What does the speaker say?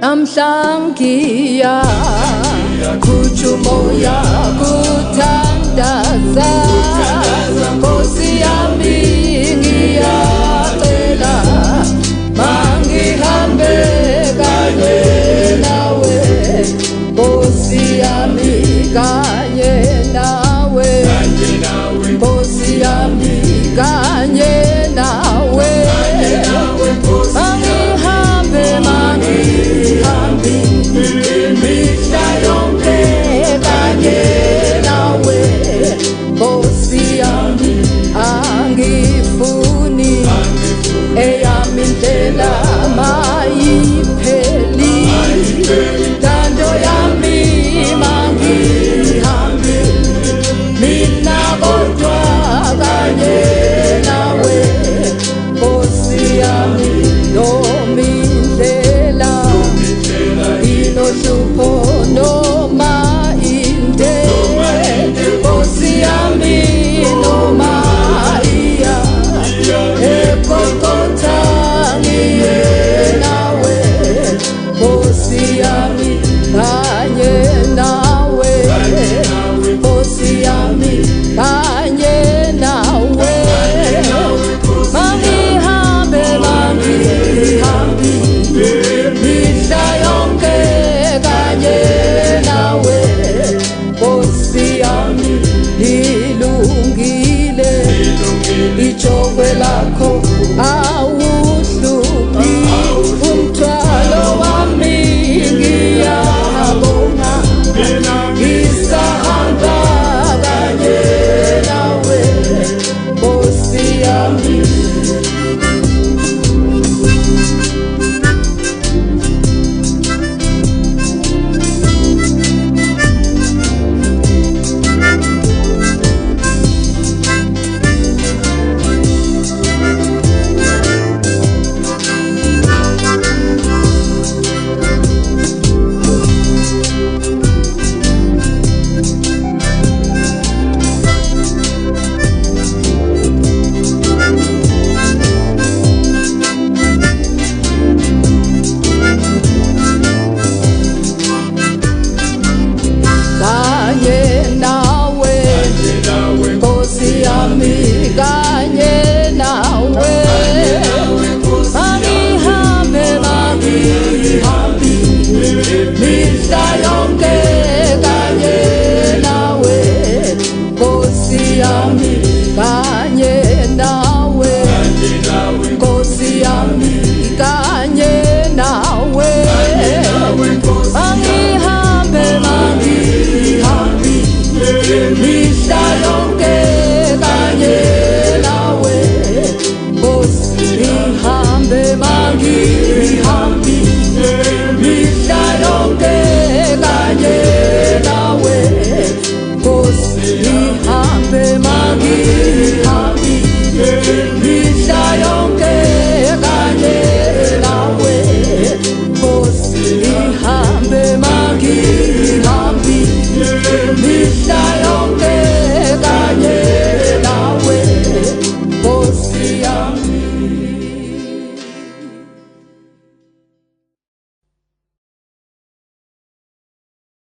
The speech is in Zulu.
namhlangiya kuchumoya kuthandaza Nkosi yami ngiyacela mangihambe kanye nawe Nkosi yami kanye nawe Nkosi yami kanye nawe mangihambe imihla yonke kanye nawe Nkosi yami angifuni eyami indlela mayipheli thando yami mangihambe mina kodwa kanye nawe Nkosi yami noma indlela inohlupho noma inde Nkosi yami noma iya ekokotha ngiye nawe Nkosi yami kanye nawe Nkosi yami kanye nawe mangihambe mihla yonke kanye nawe Nkosi yami ilungile ijogwe lakho awuhluphi umthwalo wami ngiyabonga ngisahamba kanye nawe Nkosi yami kanye nawe mangihambe mihla yonke kanye nawe Nkosi yami kanye nawe Nkosi yami